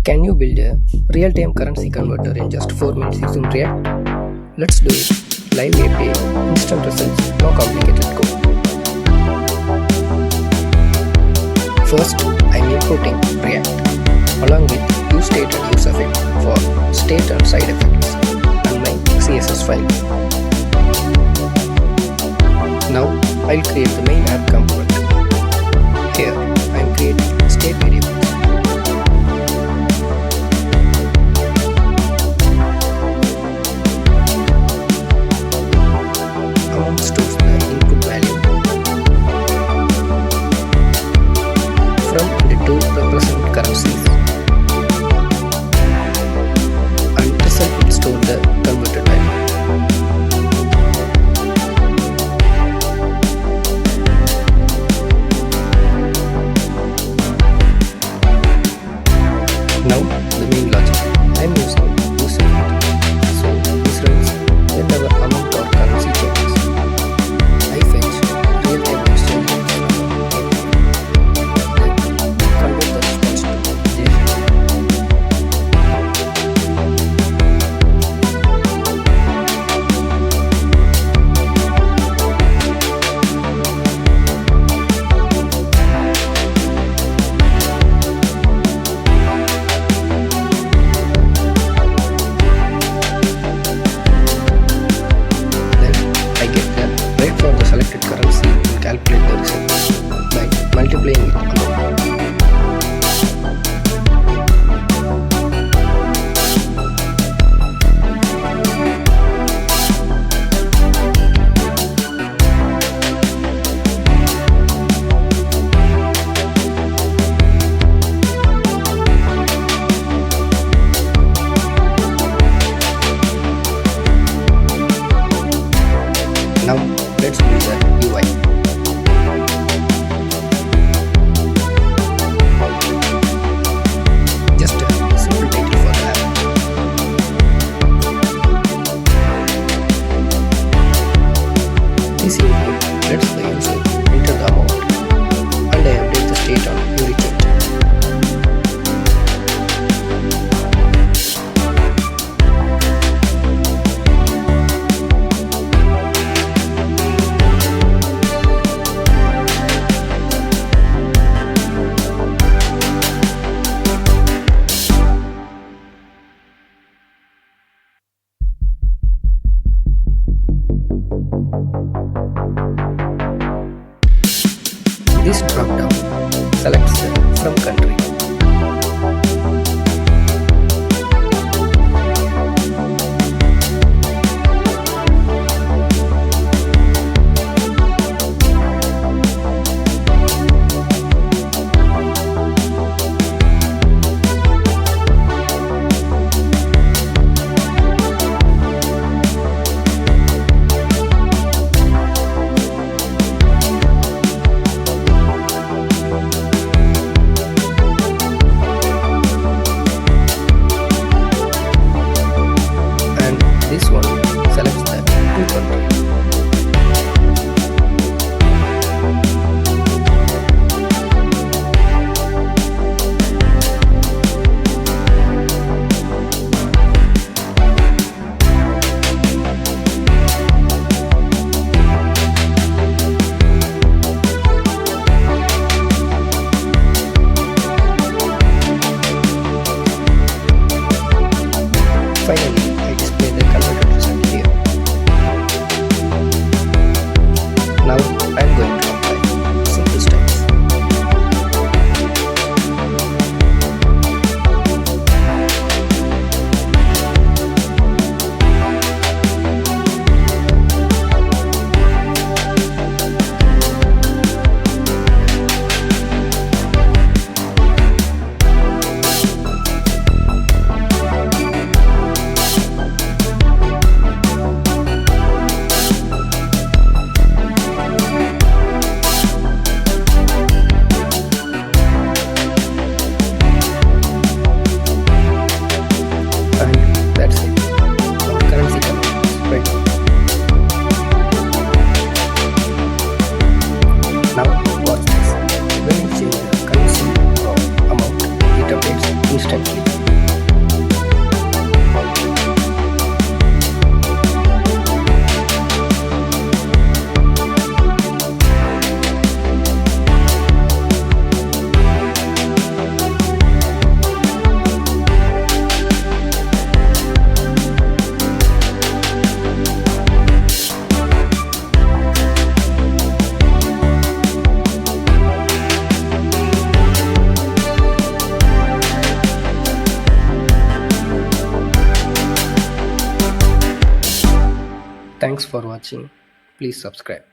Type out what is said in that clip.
Can you build a real-time currency converter in just 4 minutes using React? Let's do it. Live API, instant results, no complicated code. First, I'm importing React along with useState and useEffect for state and side effects and my CSS files. Now, I'll create the main app component. Here, I'm creating state variables. Amount stores the input value. From and to represent currencies. And result will store the converted value. Now the main logic. I am using useEffect. So this runs whenever amount or currency changes. I fetch real-time exchange rates from API. Then convert the response to JSON. For the selected currency and calculate the result by multiplying it amount. Now let's build the UI. Just a simple title for the app. This input lets the user enter the amount and I update the state on every change. This drop-down selects the from country. This one selects the to country. Finally, I display the converted result here. Now I am going to apply simple steps. instantly. for watching. Please subscribe.